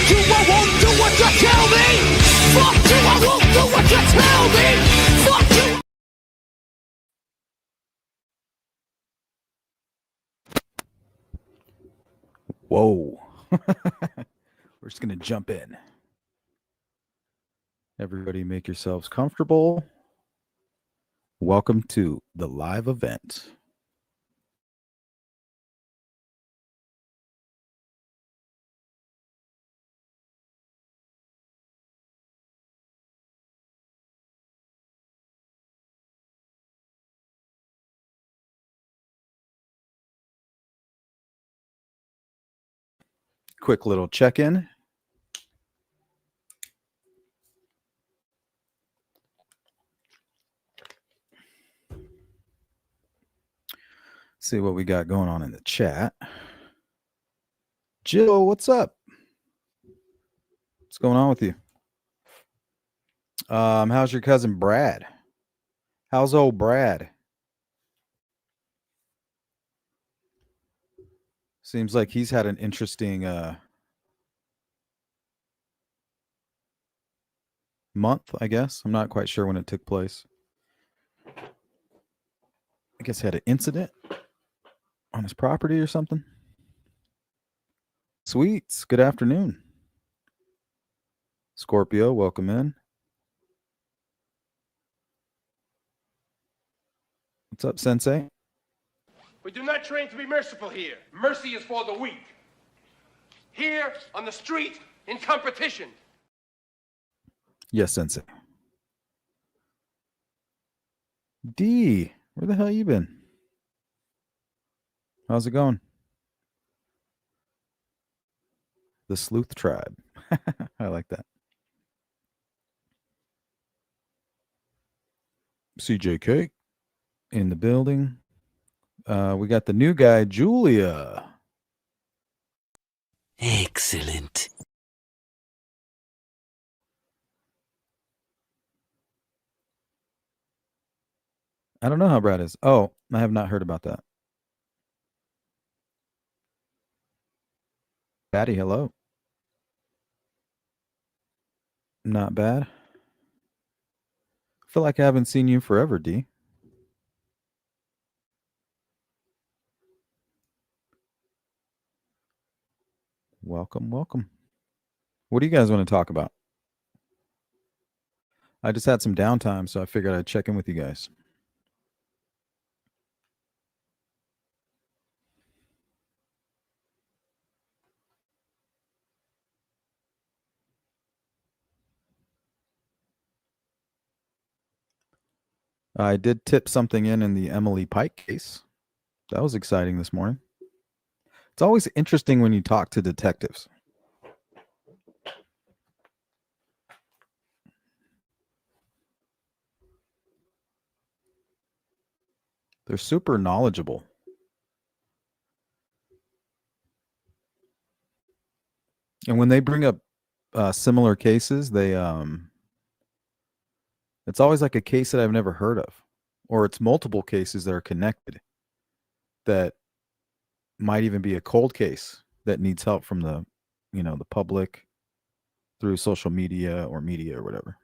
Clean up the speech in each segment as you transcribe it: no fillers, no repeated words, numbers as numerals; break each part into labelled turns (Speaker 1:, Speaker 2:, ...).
Speaker 1: you, I won't do what you tell me. Fuck you, I won't do what you tell me. Fuck you.
Speaker 2: Whoa. We're just going to jump in. Everybody make yourselves comfortable. Welcome to the live event. Quick little check-in. See what we got going on in the chat. Jill, what's up? What's going on with you? How's your cousin Brad? How's old Brad? Seems like he's had an interesting month, I guess. I'm not quite sure when it took place. I guess he had an incident on his property or something. Sweets, good afternoon. Scorpio, welcome in. What's up, Sensei?
Speaker 3: We do not train to be merciful here. Mercy is for the weak. Here, on the street, in competition.
Speaker 2: Yes, Sensei. D, where the hell you been? How's it going? The Sleuth tribe. I like that. CJK in the building. We got the new guy, Julia.
Speaker 1: Excellent.
Speaker 2: I don't know how Brad is. Oh, I have not heard about that. Patty, hello. Not bad. I feel like I haven't seen you forever, D. Welcome, welcome. What do you guys want to talk about? I just had some downtime, so I figured I'd check in with you guys. I did tip something in the Emily Pike case. That was exciting this morning. It's always interesting when you talk to detectives. They're super knowledgeable. And when they bring up similar cases, it's always like a case that I've never heard of, or it's multiple cases that are connected that might even be a cold case that needs help from the public through social media or media or whatever.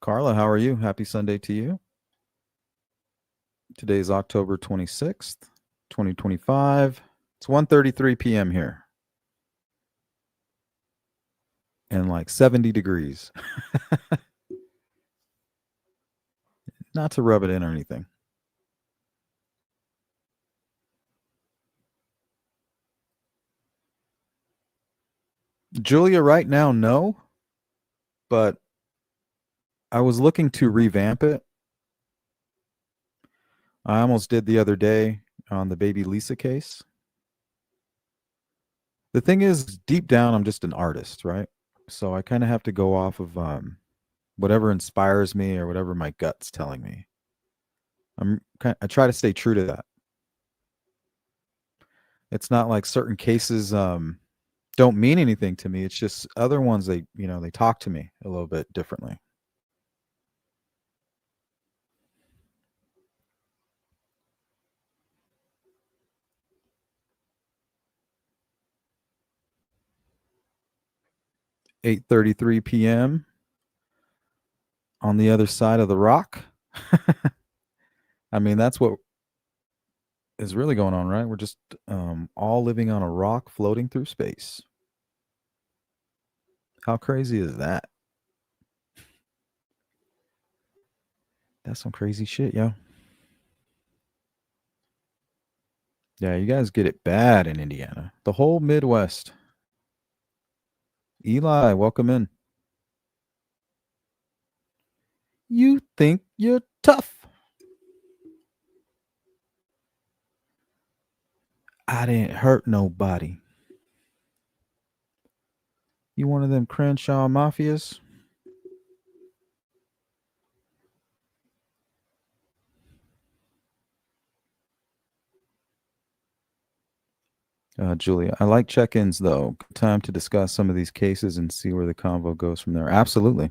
Speaker 2: Carla, how are you? Happy Sunday to you. Today is October 26th, 2025. It's 1:33 p.m. here. And like 70 degrees. Not to rub it in or anything. Julia, right now, no. But I was looking to revamp it. I almost did the other day on the baby Lisa case. The thing is, deep down, I'm just an artist, right? So I kind of have to go off of whatever inspires me or whatever my gut's telling me. I try to stay true to that. It's not like certain cases don't mean anything to me. It's just other ones, they talk to me a little bit differently. 8:33 p.m. on the other side of the rock. I mean, that's what is really going on, right? We're just all living on a rock floating through space. How crazy is that? That's some crazy shit, yo. Yeah, you guys get it bad in Indiana. The whole Midwest. Eli, welcome in. You think you're tough. I didn't hurt nobody. You one of them Crenshaw mafias? Julia, I like check-ins though. Good time to discuss some of these cases and see where the convo goes from there. Absolutely.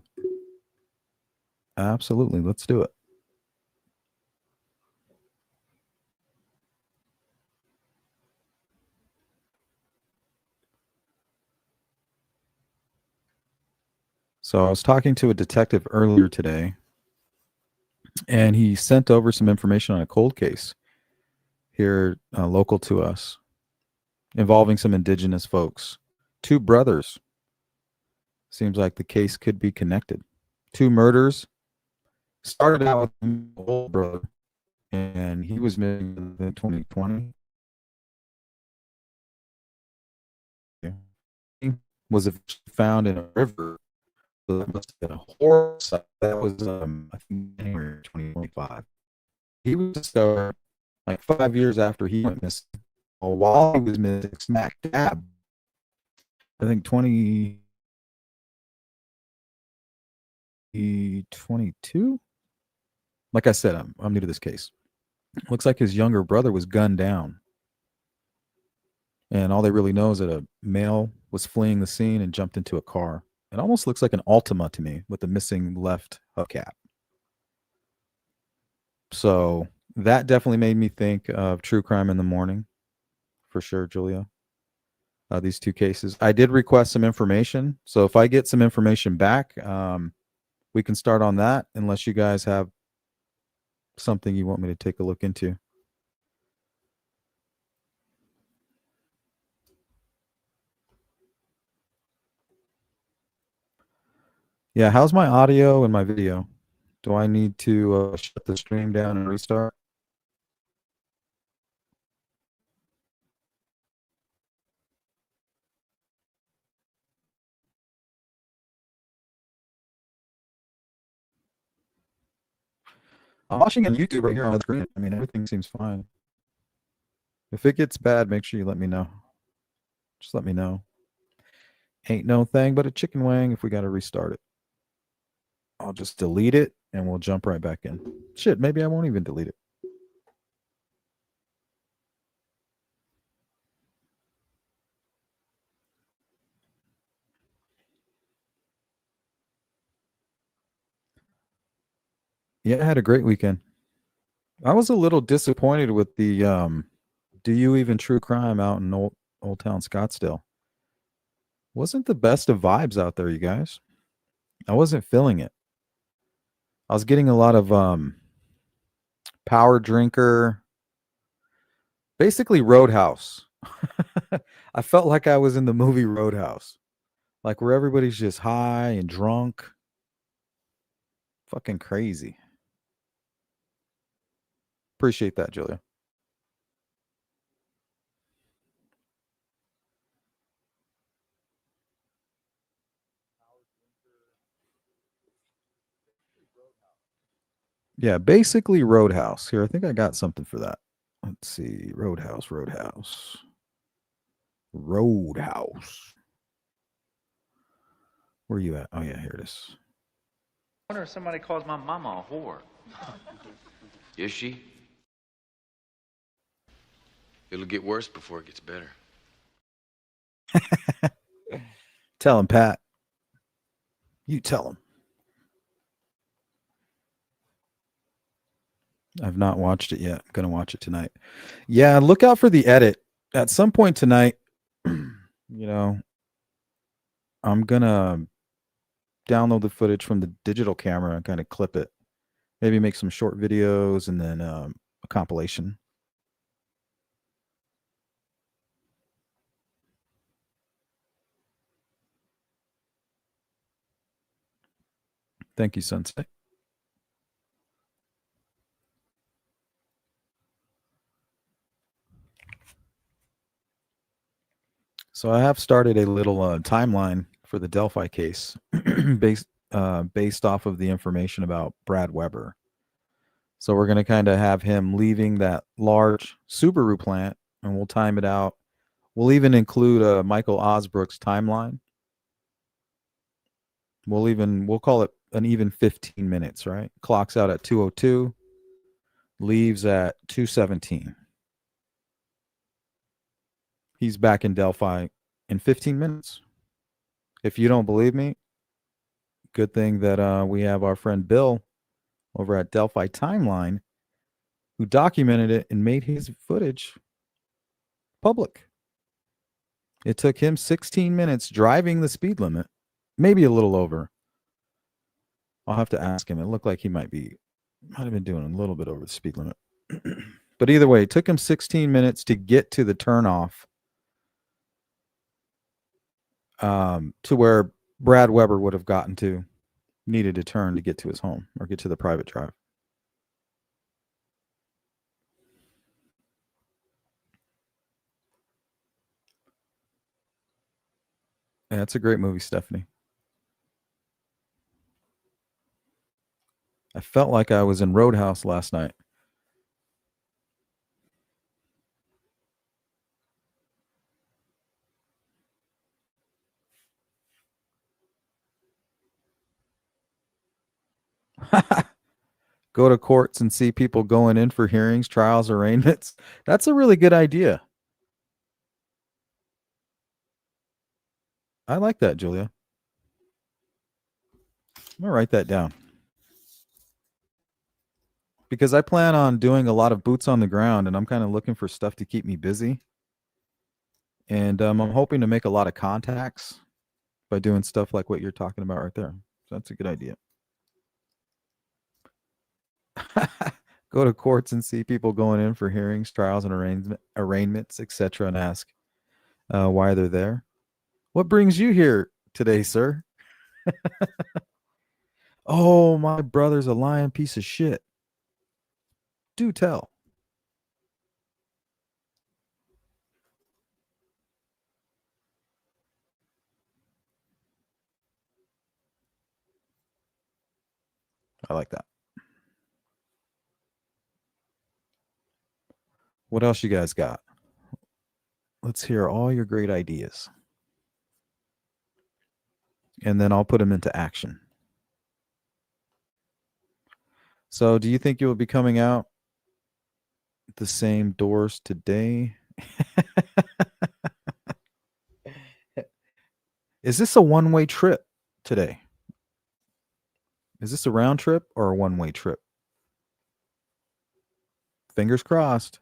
Speaker 2: Absolutely. Let's do it. So I was talking to a detective earlier today, and he sent over some information on a cold case here local to us involving some indigenous folks. Two brothers. Seems like the case could be connected. Two murders. Started out with an old brother, and he was missing in 2020. He was found in a river. So that must have been a horror site. That was, I think, January 2025. He was discovered like 5 years after he went missing. While he was missing, smack dab, I think 2022. Like I said, I'm new to this case. Looks like his younger brother was gunned down, and all they really know is that a male was fleeing the scene and jumped into a car. It almost looks like an Altima to me with the missing left hubcap. So that definitely made me think of True Crime in the Morning, for sure, Julia. These two cases. I did request some information, so if I get some information back, we can start on that, unless you guys have something you want me to take a look into. Yeah, how's my audio and my video? Do I need to shut the stream down and restart? I'm watching on YouTube right here on the screen. I mean, everything seems fine. If it gets bad, make sure you let me know. Just let me know. Ain't no thing but a chicken wing if we got to restart it. I'll just delete it and we'll jump right back in. Shit, maybe I won't even delete it. Yeah, I had a great weekend. I was a little disappointed with the Do You Even True Crime out in Old Town Scottsdale. Wasn't the best of vibes out there, you guys. I wasn't feeling it. I was getting a lot of Power Drinker, basically Roadhouse. I felt like I was in the movie Roadhouse, like where everybody's just high and drunk. Fucking crazy. Appreciate that, Julia. Yeah, basically Roadhouse. Here, I think I got something for that. Let's see. Roadhouse. Where are you at? Oh, yeah, here it is.
Speaker 4: I wonder if somebody calls my mama a whore.
Speaker 5: Is she? It'll get worse before it gets better.
Speaker 2: Tell him, Pat. You tell him. I've not watched it yet. I'm going to watch it tonight. Yeah, look out for the edit. At some point tonight, you know, I'm gonna download the footage from the digital camera and kind of clip it. Maybe make some short videos and then a compilation. Thank you, Sensei. So I have started a little timeline for the Delphi case based off of the information about Brad Weber. So we're going to kind of have him leaving that large Subaru plant, and we'll time it out. We'll even include Michael Osbrook's timeline. We'll call it an even 15 minutes, right? Clocks out at 2:02, leaves at 2:17. He's back in Delphi in 15 minutes. If you don't believe me, good thing that we have our friend Bill over at Delphi Timeline who documented it and made his footage public. It took him 16 minutes driving the speed limit, maybe a little over. I'll have to ask him. It looked like he might have been doing a little bit over the speed limit. But either way, it took him 16 minutes to get to the turnoff to where Brad Weber would have gotten to, needed to turn to get to his home or get to the private drive. Yeah, it's a great movie, Stephanie. I felt like I was in Roadhouse last night. Go to courts and see people going in for hearings, trials, arraignments. That's a really good idea. I like that, Julia. I'm going to write that down. Because I plan on doing a lot of boots on the ground, and I'm kind of looking for stuff to keep me busy. And I'm hoping to make a lot of contacts by doing stuff like what you're talking about right there. So that's a good idea. Go to courts and see people going in for hearings, trials, and arraignments, etc., and ask why they're there. What brings you here today, sir? Oh, my brother's a lying piece of shit. Do tell. I like that. What else you guys got? Let's hear all your great ideas. And then I'll put them into action. So do you think you'll be coming out the same doors today? Is this a one-way trip today? Is this a round trip or a one-way trip? Fingers crossed.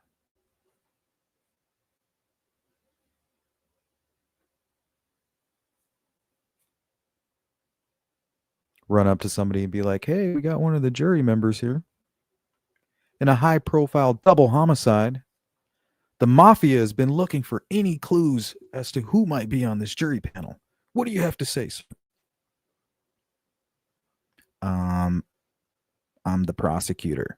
Speaker 2: Run up to somebody and be like, hey, we got one of the jury members here. In a high-profile double homicide, the mafia has been looking for any clues as to who might be on this jury panel. What do you have to say, sir? I'm the prosecutor.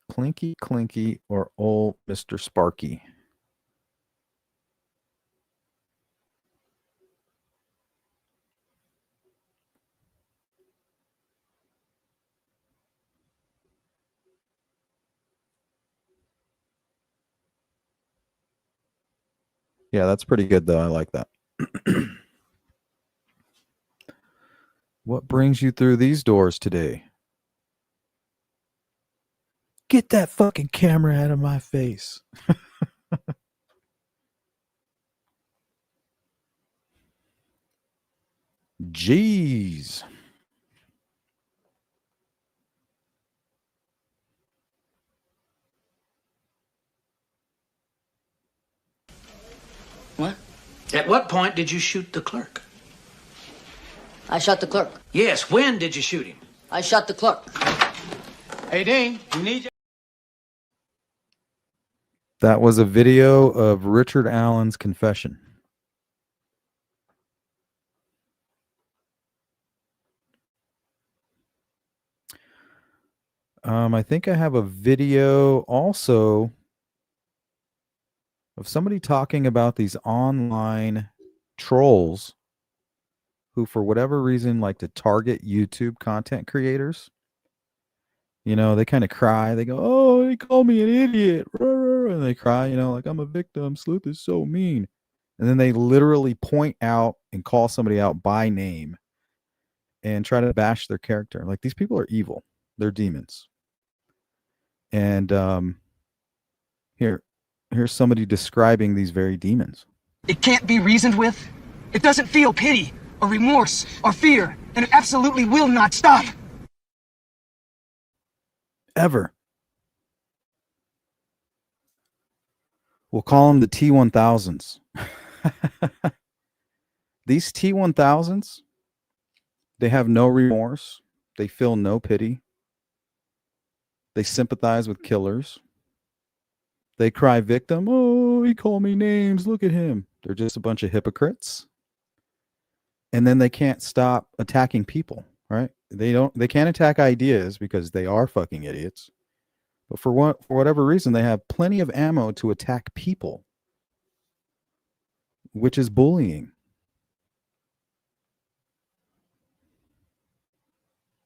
Speaker 2: Clinky Clinky or old Mr. Sparky? Yeah, that's pretty good, though. I like that. What brings you through these doors today? Get that fucking camera out of my face. Jeez.
Speaker 6: At what point did you shoot the clerk?
Speaker 7: I shot the clerk.
Speaker 6: Yes, when did you shoot him?
Speaker 7: I shot the clerk.
Speaker 3: Hey, Dean, we need you.
Speaker 2: That was a video of Richard Allen's confession. I think I have a video also of somebody talking about these online trolls who, for whatever reason, like to target YouTube content creators. You know, they kind of cry. They go, "Oh, they call me an idiot," and they cry. You know, like, "I'm a victim. Sleuth is so mean." And then they literally point out and call somebody out by name and try to bash their character. Like, these people are evil. They're demons. And here's somebody describing these very demons.
Speaker 8: It can't be reasoned with. It doesn't feel pity or remorse or fear, and it absolutely will not stop.
Speaker 2: Ever. We'll call them the T1000s. These T1000s, they have no remorse. They feel no pity. They sympathize with killers. They cry victim. "Oh, he called me names. Look at him." They're just a bunch of hypocrites. And then they can't stop attacking people, right? They can't attack ideas because they are fucking idiots. But for whatever reason, they have plenty of ammo to attack people, which is bullying.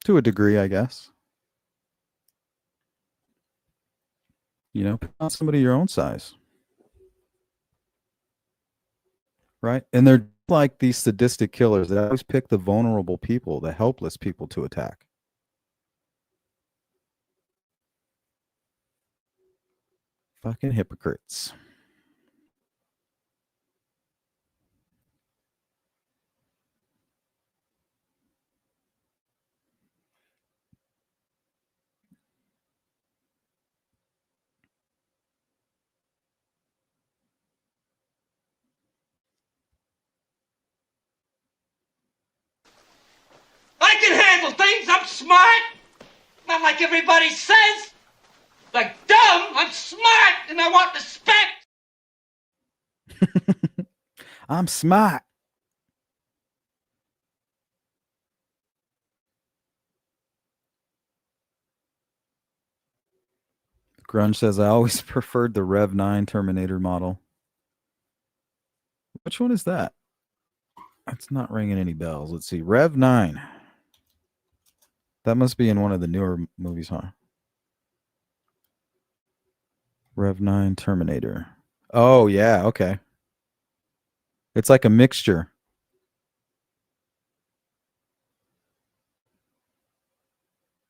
Speaker 2: To a degree, I guess. You know, pick on somebody your own size. Right? And they're like these sadistic killers that always pick the vulnerable people, the helpless people to attack. Fucking hypocrites.
Speaker 1: I can handle things. I'm smart. Not like everybody says. Like dumb. I'm smart and I want respect.
Speaker 2: I'm smart. Grunge says, "I always preferred the Rev 9 Terminator model." Which one is that? That's not ringing any bells. Let's see. Rev 9. That must be in one of the newer movies, huh? Rev 9 Terminator. Oh, yeah. Okay. It's like a mixture.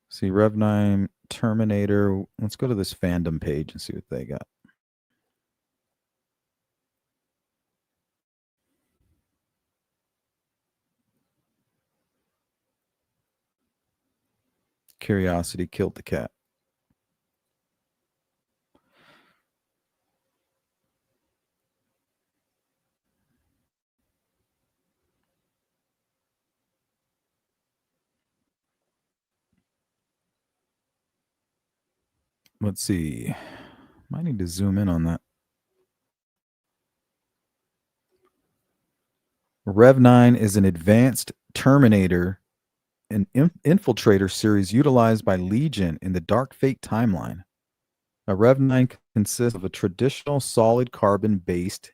Speaker 2: See, Rev 9 Terminator. Let's go to this fandom page and see what they got. Curiosity killed the cat. Let's see. Might need to zoom in on that. Rev 9 is an advanced Terminator, an infiltrator series utilized by Legion in the Dark Fate timeline. A Rev 9 consists of a traditional solid carbon-based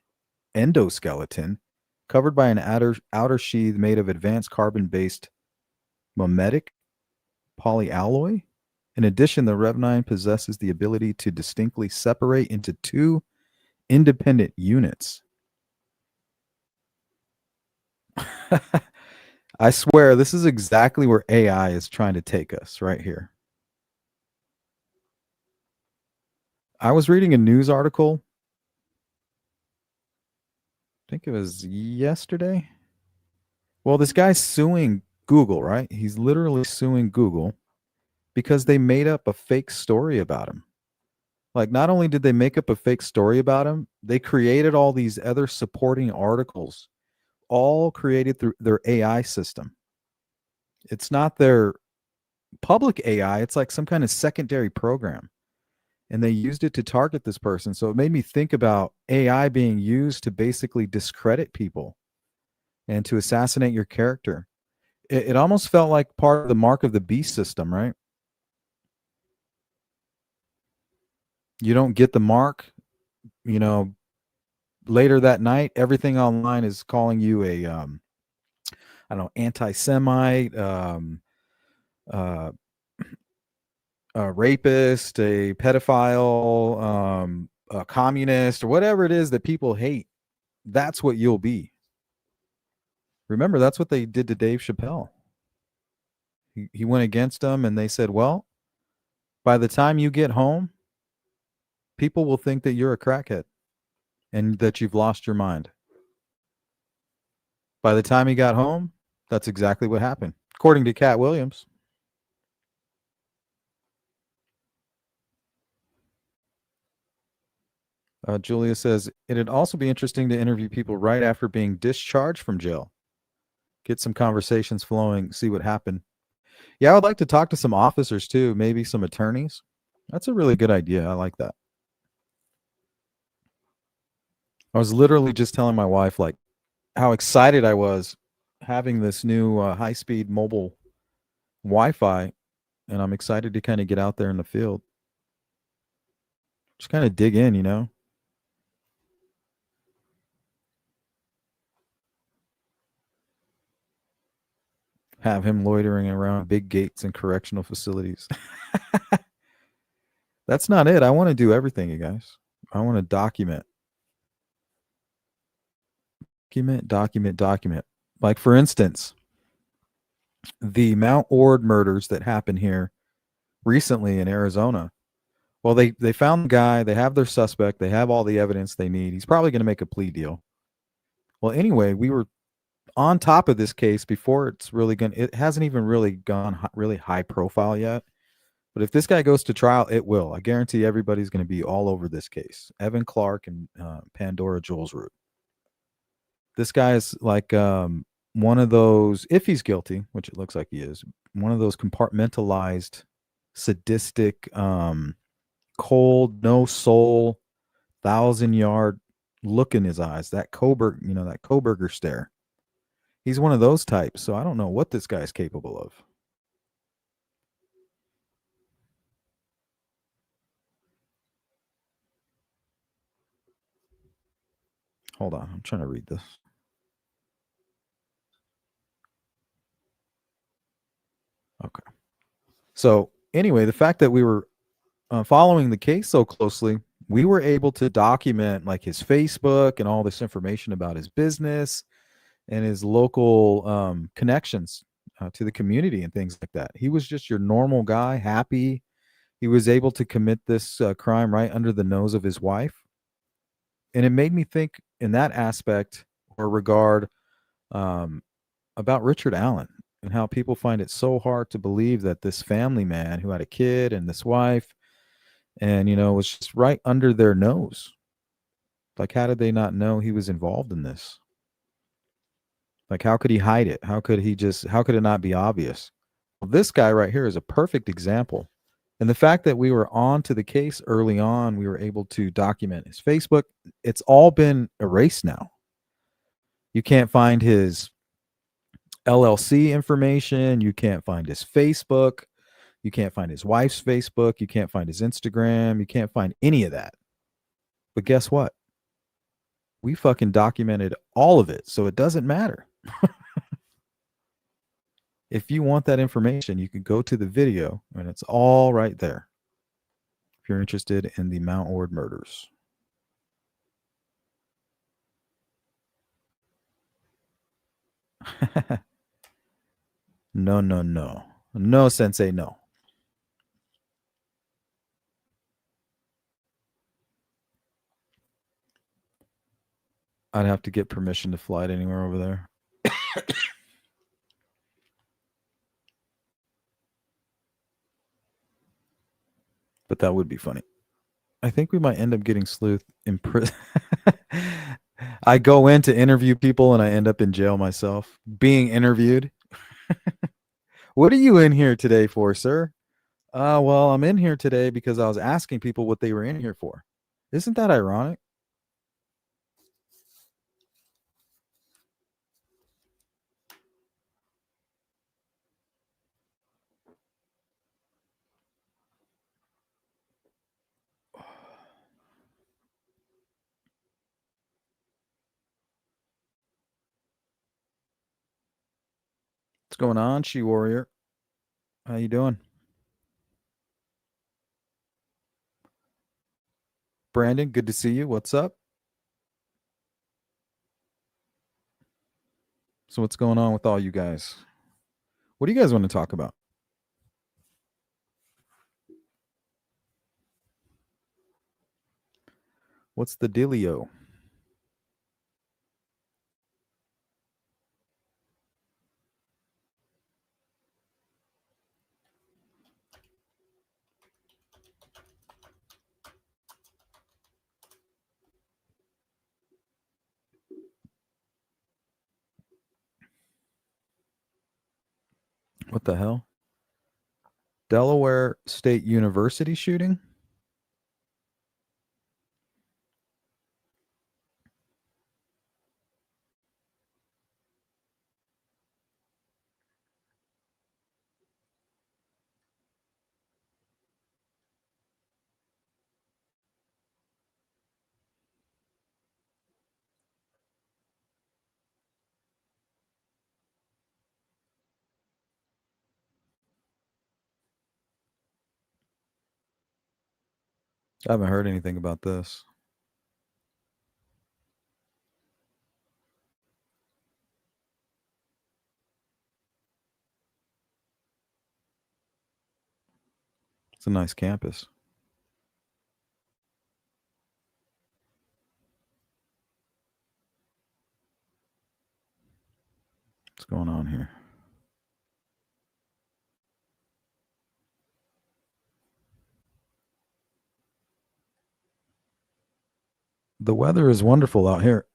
Speaker 2: endoskeleton covered by an outer sheath made of advanced carbon-based mimetic polyalloy. In addition, the Rev 9 possesses the ability to distinctly separate into two independent units. I swear, this is exactly where AI is trying to take us right here. I was reading a news article. I think it was yesterday. Well, this guy's suing Google, right? He's literally suing Google because they made up a fake story about him. Like, not only did they make up a fake story about him, they created all these other supporting articles, all created through their AI system. It's not their public AI, it's like some kind of secondary program. And they used it to target this person. So it made me think about AI being used to basically discredit people and to assassinate your character. It almost felt like part of the mark of the beast system, right? You don't get the mark, you know, later that night, everything online is calling you a, I don't know, anti-Semite, uh, a rapist, a pedophile, a communist, or whatever it is that people hate. That's what you'll be. Remember, that's what they did to Dave Chappelle. He went against them, and they said, well, by the time you get home, people will think that you're a crackhead and that you've lost your mind. By the time he got home, that's exactly what happened, according to Cat Williams. Julia says, it'd also be interesting to interview people right after being discharged from jail. Get some conversations flowing, see what happened. Yeah, I would like to talk to some officers too, maybe some attorneys. That's a really good idea. I like that. I was literally just telling my wife, like, how excited I was having this new high-speed mobile Wi-Fi, and I'm excited to kind of get out there in the field. Just kind of dig in, you know? Have him loitering around big gates and correctional facilities. That's not it. I want to do everything, you guys. I want to document. Document. Like, for instance, the Mount Ord murders that happened here recently in Arizona. Well, they found the guy. They have their suspect. They have all the evidence they need. He's probably going to make a plea deal. Well, anyway, we were on top of this case before it's really going. It hasn't even really gone really high profile yet. But if this guy goes to trial, it will. I guarantee everybody's going to be all over this case. Evan Clark and Pandora Jules Root. This guy is like one of those, if he's guilty, which it looks like he is, one of those compartmentalized, sadistic, cold, no soul, 1,000-yard look in his eyes. That Koberger stare. He's one of those types. So I don't know what this guy's capable of. Hold on, I'm trying to read this. Okay. So anyway, the fact that we were following the case so closely, we were able to document like his Facebook and all this information about his business and his local connections to the community and things like that. He was just your normal guy, happy. He was able to commit this crime right under the nose of his wife. And it made me think in that aspect or regard about Richard Allen and how people find it so hard to believe that this family man who had a kid and this wife and, was just right under their nose. Like, how did they not know he was involved in this? Like, how could he hide it? How could it not be obvious? Well, this guy right here is a perfect example. And the fact that we were on to the case early on, we were able to document his Facebook. It's all been erased now. You can't find his LLC information. You can't find his Facebook. You can't find his wife's Facebook. You can't find his Instagram. You can't find any of that. But guess what? We fucking documented all of it, so it doesn't matter. If you want that information, you can go to the video, and it's all right there. If you're interested in the Mount Ord murders. No. No, sensei, no. I'd have to get permission to fly it anywhere over there. But that would be funny. I think we might end up getting Sleuth in prison. I go in to interview people and I end up in jail myself, being interviewed. What are you in here today for, sir? Well, I'm in here today because I was asking people what they were in here for. Isn't that ironic? What's going on, She Warrior? How you doing? Brandon, good to see you. What's up? So what's going on with all you guys? What do you guys want to talk about? What's the dealio? What the hell? Delaware State University shooting? I haven't heard anything about this. It's a nice campus. What's going on here? The weather is wonderful out here.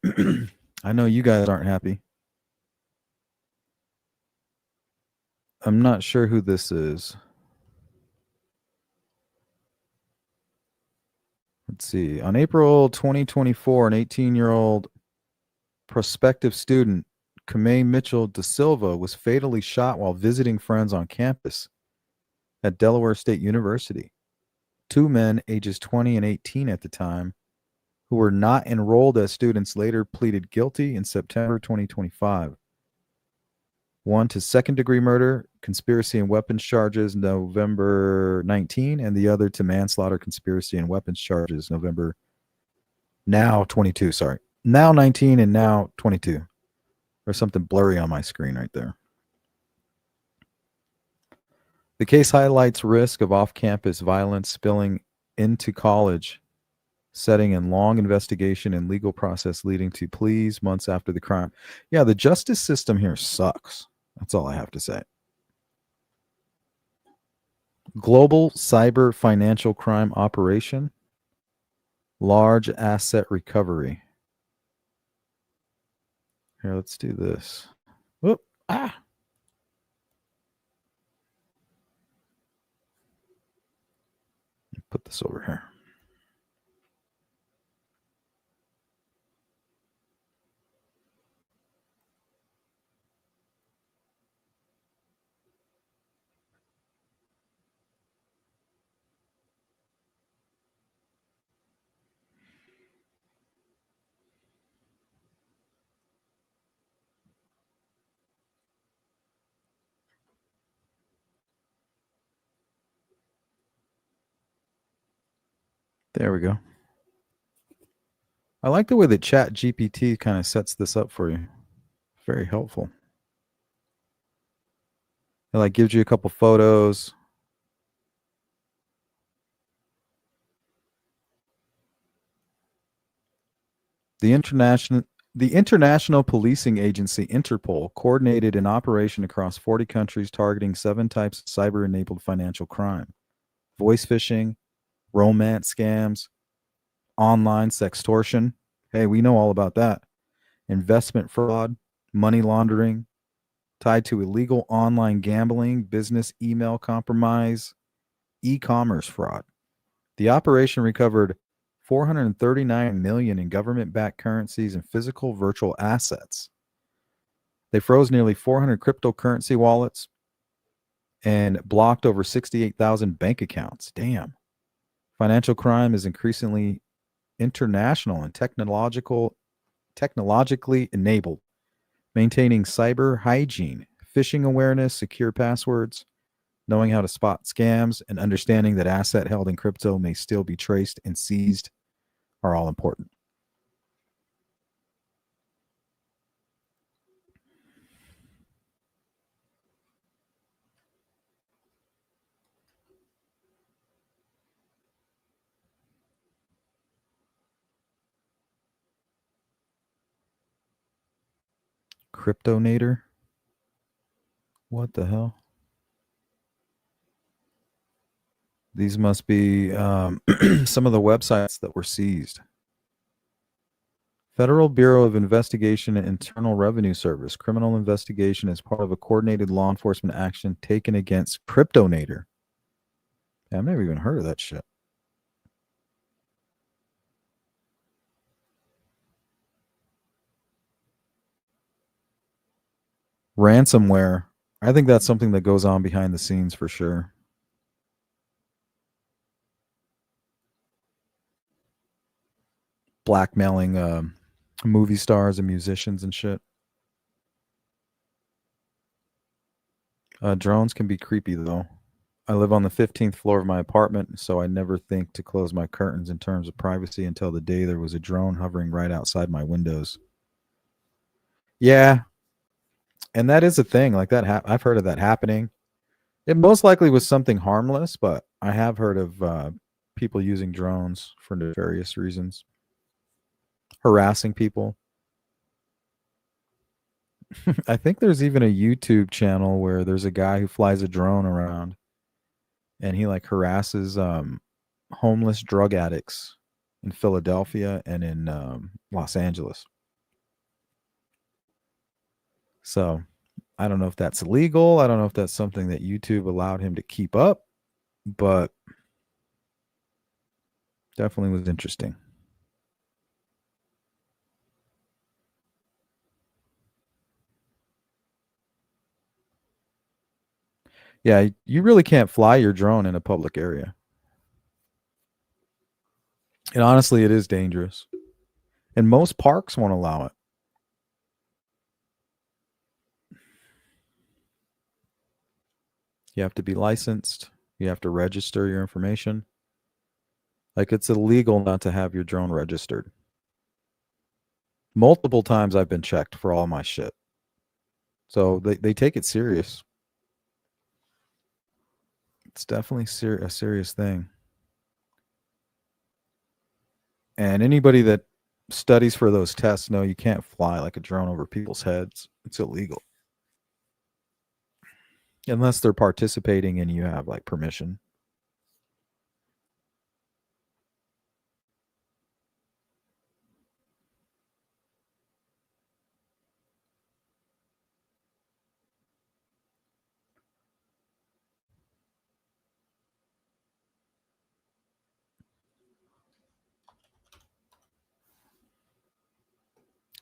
Speaker 2: I know you guys aren't happy. I'm not sure who this is. Let's see. On April 2024, an 18-year-old prospective student, Kamei Mitchell da Silva, was fatally shot while visiting friends on campus at Delaware State University. Two men, ages 20 and 18 at the time, who were not enrolled as students, later pleaded guilty in September 2025. One to second-degree murder, conspiracy and weapons charges November 19, and the other to manslaughter, conspiracy and weapons charges November now 22, sorry. Now 19 and now 22. There's something blurry on my screen right there. The case highlights risk of off-campus violence spilling into college setting and long investigation and legal process leading to pleas months after the crime. Yeah, the justice system here sucks. That's all I have to say. Global cyber financial crime operation. Large asset recovery. Here, let's do this. Whoop. Ah. Put this over here. There we go. I like the way that Chat GPT kind of sets this up for you. Very helpful. It like gives you a couple photos. The International Policing Agency, Interpol, coordinated an operation across 40 countries targeting 7 types of cyber-enabled financial crime: voice phishing, romance scams, online sextortion. Hey, we know all about that. Investment fraud, money laundering, tied to illegal online gambling, business email compromise, e-commerce fraud. The operation recovered 439 million in government-backed currencies and physical virtual assets. They froze nearly 400 cryptocurrency wallets and blocked over 68,000 bank accounts. Damn. Financial crime is increasingly international and technologically enabled, maintaining cyber hygiene, phishing awareness, secure passwords, knowing how to spot scams, and understanding that asset held in crypto may still be traced and seized are all important. Cryptonator? What the hell? These must be some of the websites that were seized. Federal Bureau of Investigation and Internal Revenue Service. Criminal investigation as part of a coordinated law enforcement action taken against Cryptonator. Yeah, I've never even heard of that shit. Ransomware. I think that's something that goes on behind the scenes for sure. Blackmailing movie stars and musicians and shit. Drones can be creepy though. I live on the 15th floor of my apartment, so I never think to close my curtains in terms of privacy until the day there was a drone hovering right outside my windows. Yeah. And that is a thing. Like that, I've heard of that happening. It most likely was something harmless, but I have heard of people using drones for nefarious reasons. Harassing people. I think there's even a YouTube channel where there's a guy who flies a drone around and he like harasses homeless drug addicts in Philadelphia and in Los Angeles. So I don't know if that's illegal. I don't know if that's something that YouTube allowed him to keep up, but definitely was interesting. Yeah, you really can't fly your drone in a public area. And honestly, it is dangerous. And most parks won't allow it. You have to be licensed. You have to register your information. Like it's illegal not to have your drone registered. Multiple times I've been checked for all my shit. So they take it serious. It's definitely a serious thing. And anybody that studies for those tests know you can't fly like a drone over people's heads. It's illegal. Unless they're participating and you have like permission.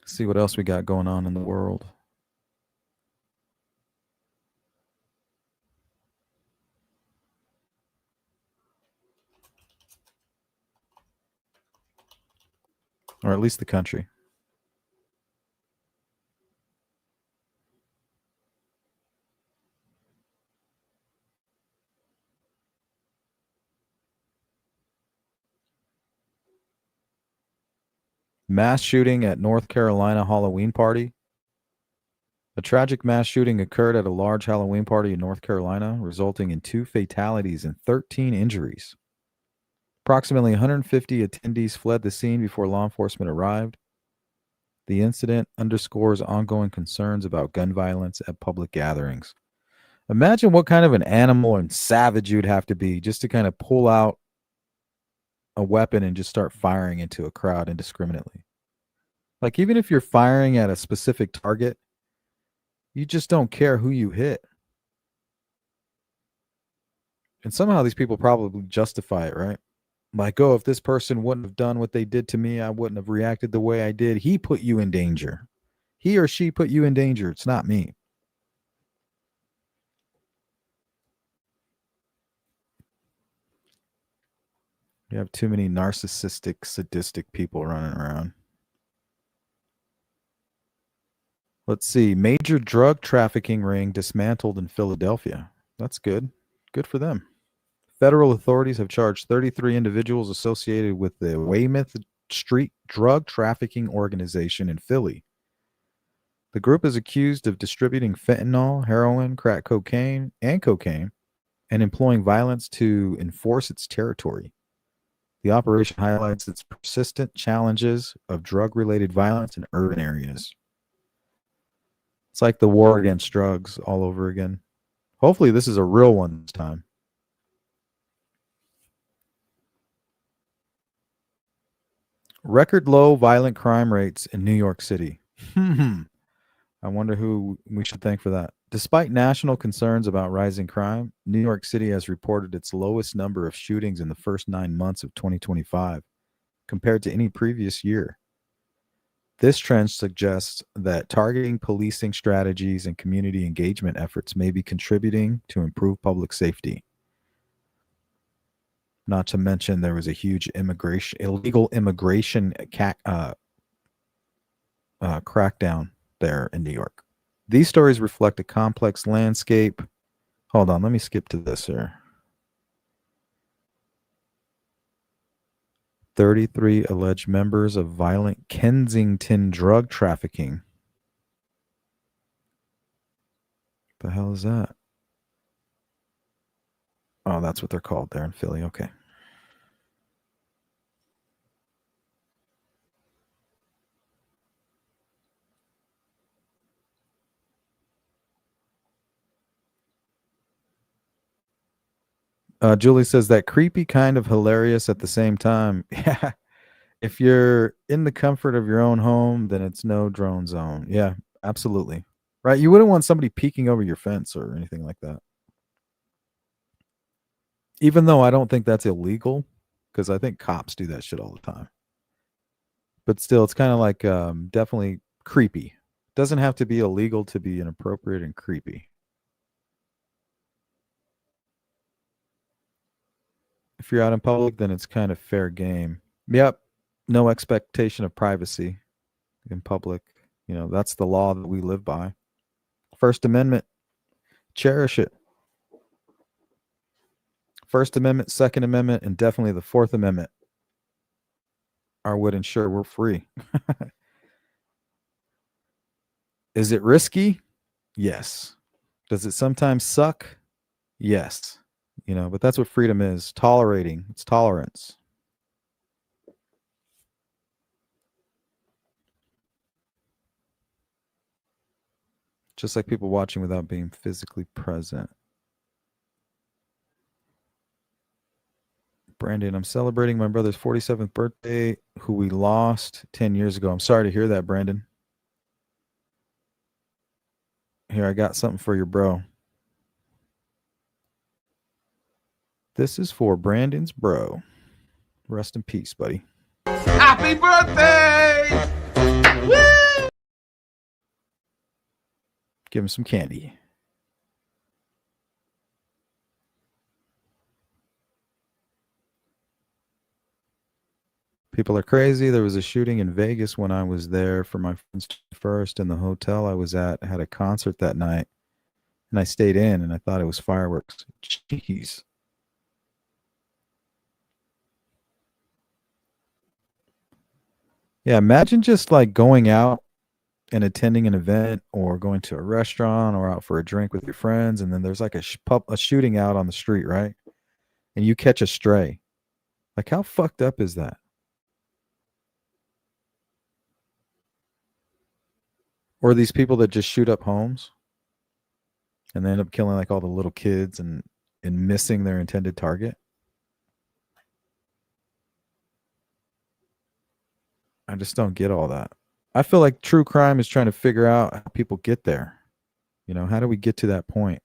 Speaker 2: See what else we got going on in the world. Or at least the country. Mass shooting at North Carolina Halloween party. A tragic mass shooting occurred at a large Halloween party in North Carolina, resulting in 2 fatalities and 13 injuries. Approximately 150 attendees fled the scene before law enforcement arrived. The incident underscores ongoing concerns about gun violence at public gatherings. Imagine what kind of an animal and savage you'd have to be just to kind of pull out a weapon and just start firing into a crowd indiscriminately. Like, even if you're firing at a specific target, you just don't care who you hit. And somehow these people probably justify it, right? Like, oh, if this person wouldn't have done what they did to me, I wouldn't have reacted the way I did. He put you in danger. He or she put you in danger. It's not me. You have too many narcissistic, sadistic people running around. Let's see. Major drug trafficking ring dismantled in Philadelphia. That's good. Good for them. Federal authorities have charged 33 individuals associated with the Weymouth Street drug trafficking organization in Philly. The group is accused of distributing fentanyl, heroin, crack cocaine, and employing violence to enforce its territory. The operation highlights its persistent challenges of drug-related violence in urban areas. It's like the war against drugs all over again. Hopefully this is a real one this time. Record low violent crime rates in New York City. I wonder who we should thank for that. Despite national concerns about rising crime, New York City has reported its lowest number of shootings in the first 9 months of 2025 compared to any previous year. This trend suggests that targeting policing strategies and community engagement efforts may be contributing to improved public safety. Not to mention there was a huge illegal immigration crackdown there in New York. These stories reflect a complex landscape. Hold on, let me skip to this here. 33 alleged members of violent Kensington drug trafficking. The hell is that? Oh, that's what they're called there in Philly. Okay. Julie says that creepy, kind of hilarious at the same time. Yeah. If you're in the comfort of your own home, then it's no drone zone. Yeah, absolutely. Right? You wouldn't want somebody peeking over your fence or anything like that. Even though I don't think that's illegal, because I think cops do that shit all the time. But still, it's kind of like definitely creepy. Doesn't have to be illegal to be inappropriate and creepy. If you're out in public, then it's kind of fair game. Yep. No expectation of privacy in public. You know, that's the law that we live by. First Amendment, cherish it. First Amendment, Second Amendment, and definitely the Fourth Amendment would ensure we're free. Is it risky? Yes. Does it sometimes suck? Yes. You know, but that's what freedom is. Tolerating. It's tolerance. Just like people watching without being physically present. Brandon, I'm celebrating my brother's 47th birthday, who we lost 10 years ago. I'm sorry to hear that, Brandon. Here, I got something for your bro. This is for Brandon's bro. Rest in peace, buddy.
Speaker 3: Happy birthday! Woo!
Speaker 2: Give him some candy. People are crazy. There was a shooting in Vegas when I was there for my friend's first, and the hotel I was at had a concert that night. And I stayed in, and I thought it was fireworks. Jeez. Yeah, imagine just like going out and attending an event or going to a restaurant or out for a drink with your friends, and then there's like a shooting out on the street, right? And you catch a stray. Like, how fucked up is that? Or these people that just shoot up homes and they end up killing like all the little kids and missing their intended target. I just don't get all that. I feel like true crime is trying to figure out how people get there. You know, how do we get to that point?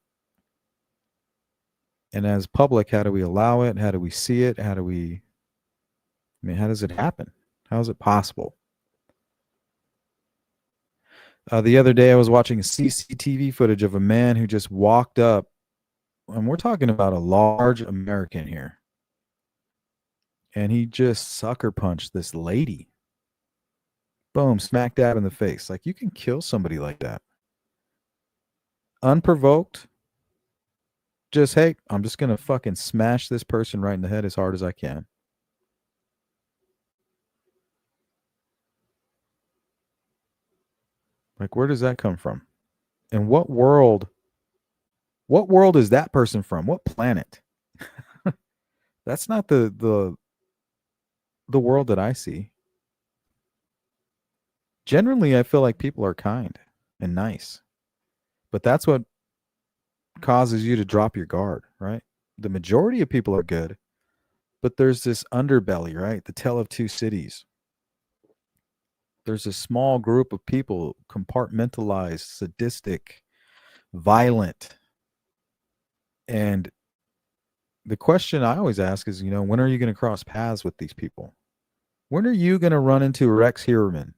Speaker 2: And as public, how do we allow it? How do we see it? How does it happen? How is it possible? The other day, I was watching CCTV footage of a man who just walked up, and we're talking about a large American here, and he just sucker punched this lady. Boom, smack dab in the face. Like, you can kill somebody like that. Unprovoked. Just, hey, I'm just going to fucking smash this person right in the head as hard as I can. Like, where does that come from? And what world is that person from? What planet? That's not the world that I see. Generally, I feel like people are kind and nice. But that's what causes you to drop your guard, right? The majority of people are good, but there's this underbelly, right? The tale of two cities. There's a small group of people, compartmentalized, sadistic, violent. And the question I always ask is, when are you going to cross paths with these people? When are you going to run into Rex Heuermann?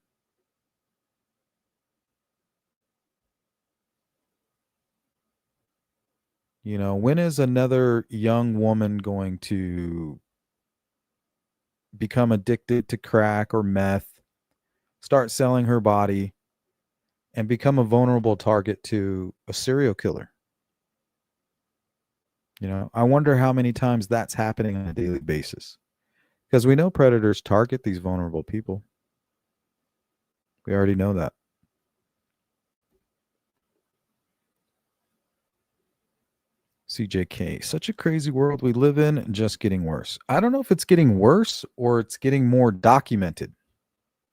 Speaker 2: When is another young woman going to become addicted to crack or meth, start selling her body, and become a vulnerable target to a serial killer? I wonder how many times that's happening on a daily basis. Because we know predators target these vulnerable people. We already know that. CJK, such a crazy world we live in, just getting worse. I don't know if it's getting worse or it's getting more documented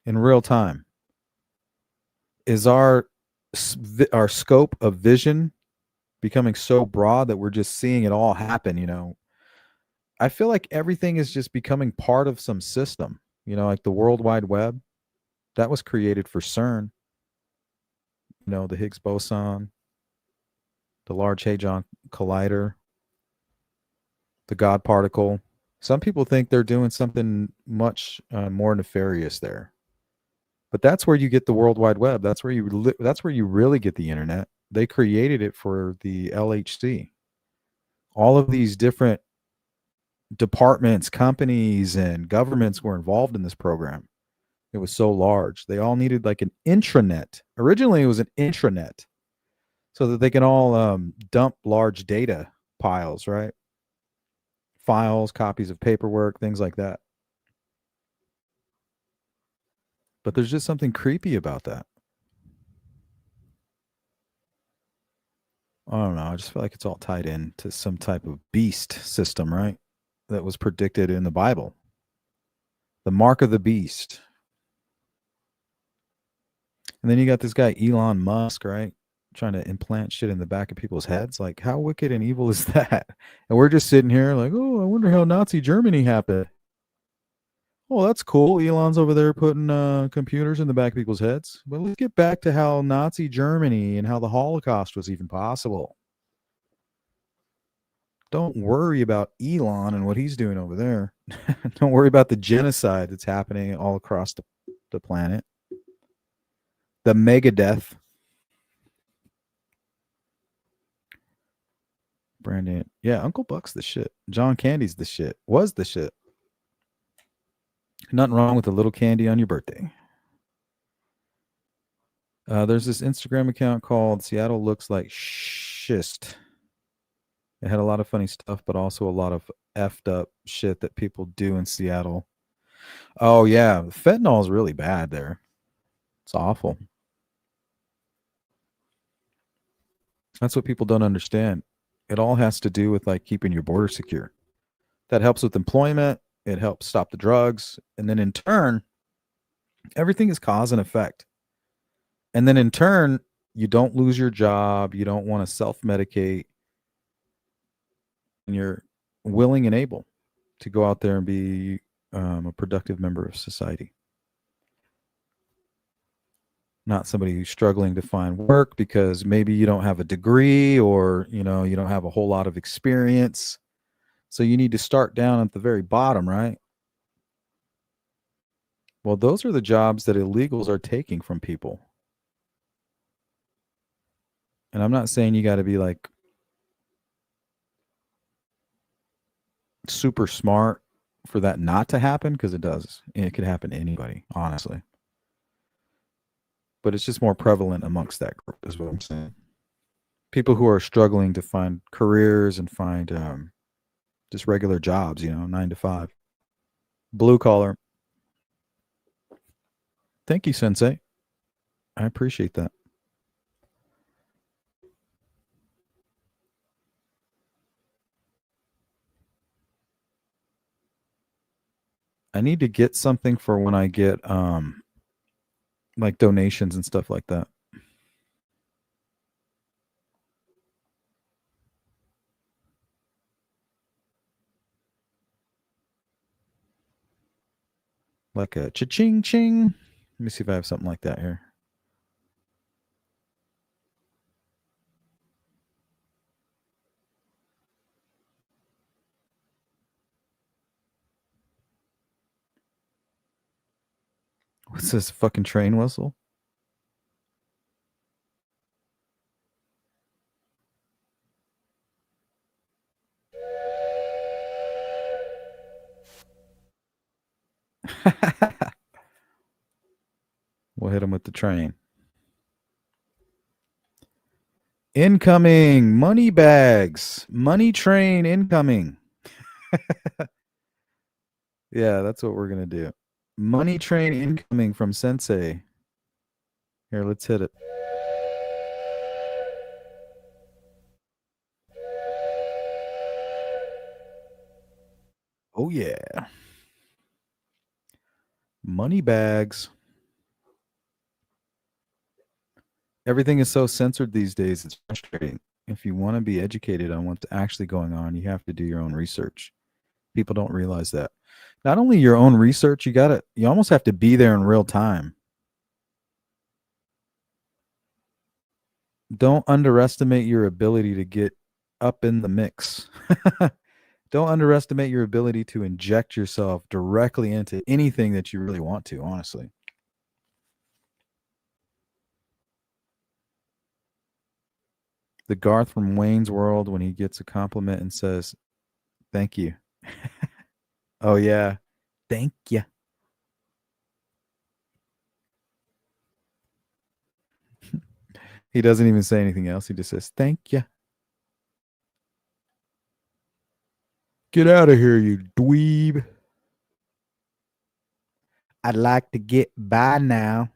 Speaker 2: in real time. Is our scope of vision becoming so broad that we're just seeing it all happen? I feel like everything is just becoming part of some system, like the World Wide Web. That was created for CERN, the Higgs boson, the Large Hadron Collider, the God particle. Some people think they're doing something much more nefarious there. But that's where you get the World Wide Web. That's where you really get the internet. They created it for the LHC. All of these different departments, companies, and governments were involved in this program. It was so large. They all needed like an intranet. Originally, it was an intranet so that they can all dump large data piles, right? Files, copies of paperwork, things like that. But there's just something creepy about that. I don't know. I just feel like it's all tied in to some type of beast system, right? That was predicted in the Bible. The mark of the beast. And then you got this guy, Elon Musk, right? Trying to implant shit in the back of people's heads. Like, how wicked and evil is that? And we're just sitting here like, oh, I wonder how Nazi Germany happened. Oh, that's cool. Elon's over there putting computers in the back of people's heads. But let's get back to how Nazi Germany and how the Holocaust was even possible. Don't worry about Elon and what he's doing over there. Don't worry about the genocide that's happening all across the planet. The mega death. Brandon. Yeah, Uncle Buck's the shit. John Candy's the shit. Was the shit. Nothing wrong with a little candy on your birthday. There's this Instagram account called Seattle Looks Like Schist. It had a lot of funny stuff, but also a lot of effed up shit that people do in Seattle. Oh, yeah. Fentanyl is really bad there. It's awful. That's what people don't understand. It all has to do with like keeping your border secure. That helps with employment. It helps stop the drugs. And then in turn, everything is cause and effect. And then in turn, you don't lose your job. You don't want to self-medicate. And you're willing and able to go out there and be a productive member of society. not somebody who's struggling to find work because maybe you don't have a degree or, you don't have a whole lot of experience. So you need to start down at the very bottom, right? Well, those are the jobs that illegals are taking from people. And I'm not saying you got to be like super smart for that not to happen, because it does. It could happen to anybody, honestly. But it's just more prevalent amongst that group, is what I'm saying. People who are struggling to find careers and find just regular jobs, 9 to 5. Blue collar. Thank you, Sensei. I appreciate that. I need to get something for when I get like donations and stuff like that. Like a cha-ching ching. Let me see if I have something like that here. What's this fucking train whistle? We'll hit him with the train. Incoming money bags. Money train incoming. Yeah, that's what we're going to do. Money train incoming from Sensei. Here, let's hit it. Oh, yeah. Money bags. Everything is so censored these days. It's frustrating. If you want to be educated on what's actually going on, you have to do your own research. People don't realize that. Not only your own research, you almost have to be there in real time. Don't underestimate your ability to get up in the mix. Don't underestimate your ability to inject yourself directly into anything that you really want to, honestly. The Garth from Wayne's World, when he gets a compliment and says, "Thank you." Oh, yeah. Thank you. He doesn't even say anything else. He just says, "Thank you." Get out of here, you dweeb. I'd like to get by now.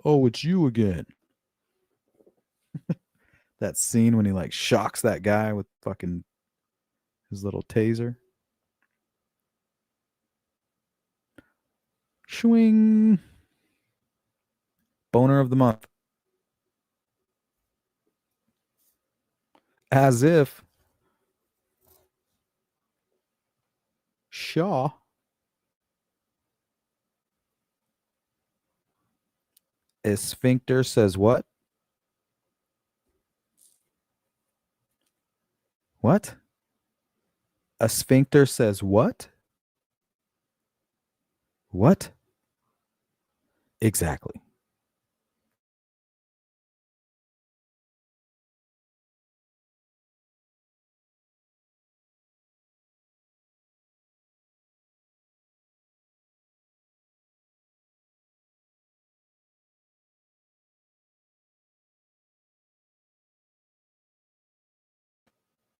Speaker 2: Oh, it's you again. That scene when he like shocks that guy with fucking his little taser. Swing. Boner of the month. As if Shaw. A sphincter says what? What? A sphincter says what? What? Exactly.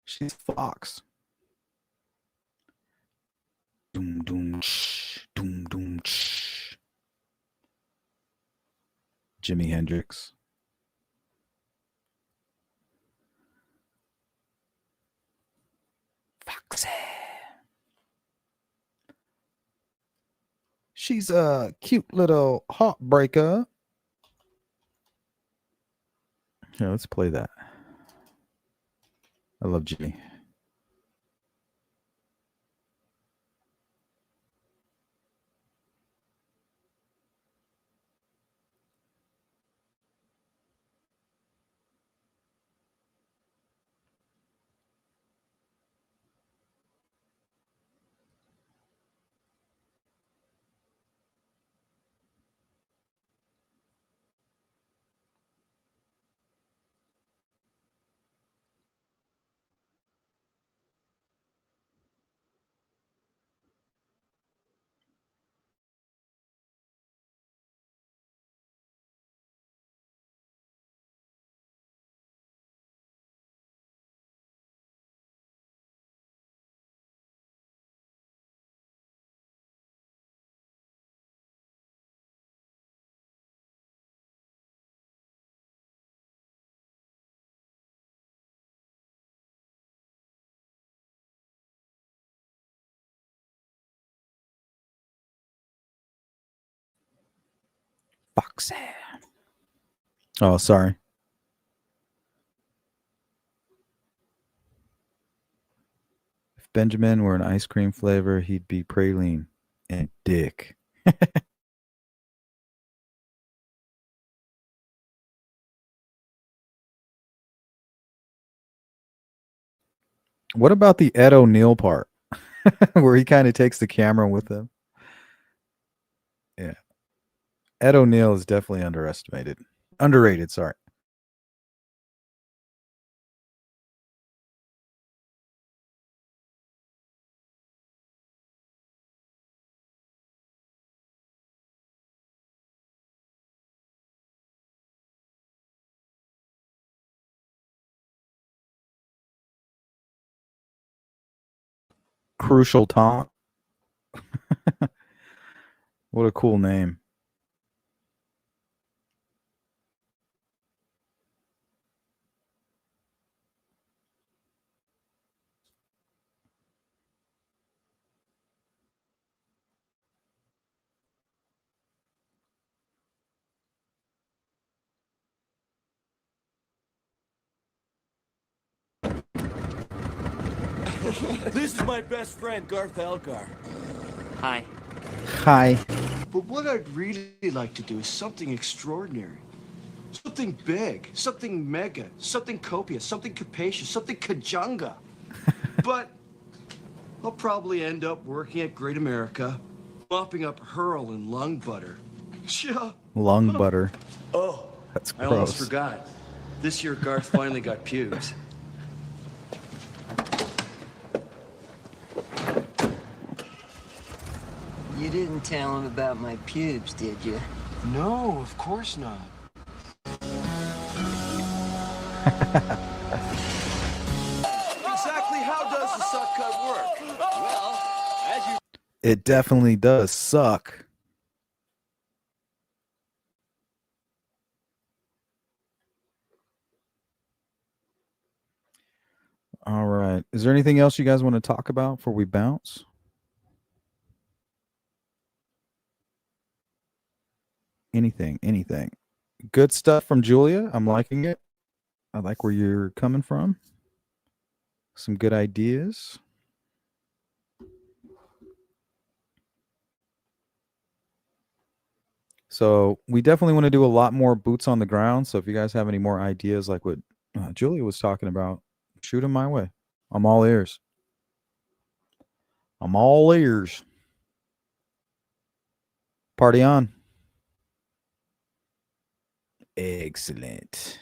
Speaker 2: She's Fox. Doom doom shh, doom doom shh. Jimi Hendrix. Foxy. She's a cute little heartbreaker. Here, let's play that. I love Jimmy. sexy. Oh, sorry. If Benjamin were an ice cream flavor, he'd be praline and dick. What about the Ed O'Neill part where he kind of takes the camera with him? Yeah. Ed O'Neill is definitely underrated, sorry. Crucial Tom. What a cool name.
Speaker 9: This is my best friend, Garth Elgar.
Speaker 8: Hi.
Speaker 2: Hi.
Speaker 9: But what I'd really like to do is something extraordinary. Something big, something mega, something copious, something capacious, something kajunga. But I'll probably end up working at Great America, mopping up hurl and lung butter. Yeah.
Speaker 2: Lung butter.
Speaker 9: Oh,
Speaker 2: That's
Speaker 9: I almost
Speaker 2: gross.
Speaker 9: forgot. This year Garth finally got pubes.
Speaker 10: You didn't tell him about my pubes, did you?
Speaker 9: No, of course not. Exactly how does the suck cut work? Well, as you...
Speaker 2: It definitely does suck. All right. Is there anything else you guys want to talk about before we bounce? Anything. Good stuff from Julia. I'm liking it. I like where you're coming from. Some good ideas. So we definitely want to do a lot more boots on the ground. So if you guys have any more ideas like what Julia was talking about, shoot them my way. I'm all ears. I'm all ears. Party on. Excellent.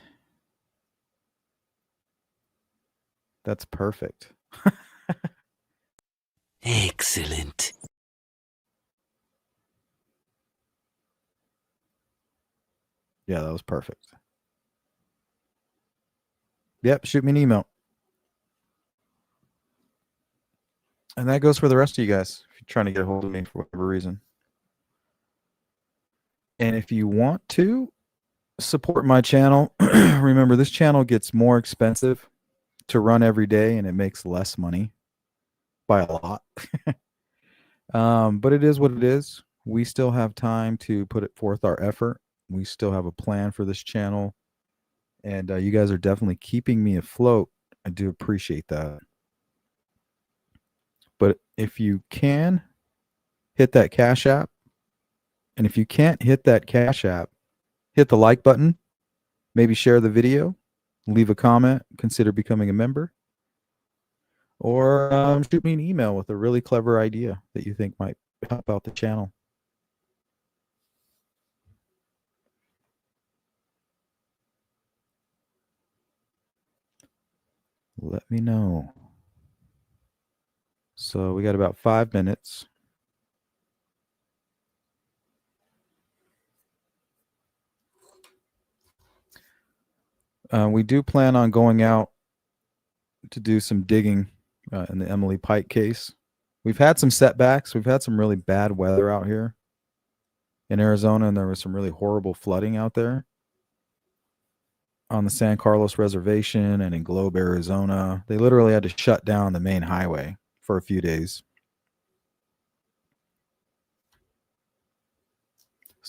Speaker 2: That's perfect.
Speaker 10: Excellent.
Speaker 2: Yeah, that was perfect. Yep, shoot me an email. And that goes for the rest of you guys if you're trying to get a hold of me for whatever reason. And if you want to support my channel, remember this channel gets more expensive to run every day and it makes less money by a lot. But it is what it is. We still have time to put it forth our effort. We still have a plan for this channel. And you guys are definitely keeping me afloat. I do appreciate that. But if you can, hit that Cash App. And if you can't hit that Cash App, hit the like button. Maybe share the video. Leave a comment. Consider becoming a member. Or shoot me an email with a really clever idea that you think might help out the channel. Let me know. So we got about 5 minutes. We do plan on going out to do some digging in the Emily Pike case. We've had some setbacks. We've had some really bad weather out here in Arizona, and there was some really horrible flooding out there on the San Carlos Reservation and in Globe, Arizona. They literally had to shut down the main highway for a few days.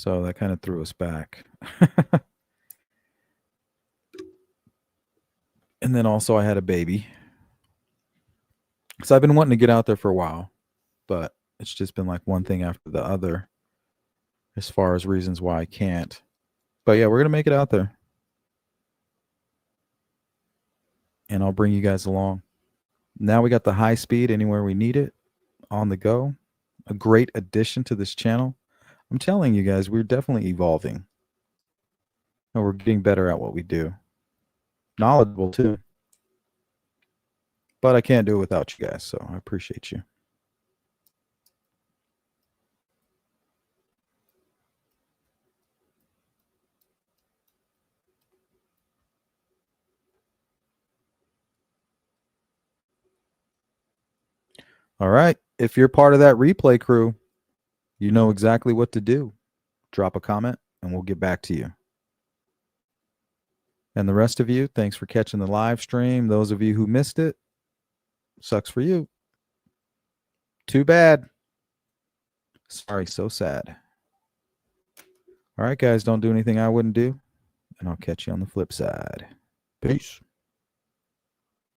Speaker 2: So that kind of threw us back. And then also I had a baby. So I've been wanting to get out there for a while, but it's just been like one thing after the other as far as reasons why I can't. But yeah, we're going to make it out there. And I'll bring you guys along. Now we got the high speed anywhere we need it, on the go. A great addition to this channel. I'm telling you guys, we're definitely evolving. And we're getting better at what we do. Knowledgeable too. But I can't do it without you guys, so I appreciate you. All right. If you're part of that replay crew, you know exactly what to do. Drop a comment and we'll get back to you. And the rest of you, thanks for catching the live stream. Those of you who missed it, sucks for you. Too bad. Sorry, so sad. All right, guys, don't do anything I wouldn't do. And I'll catch you on the flip side. Peace.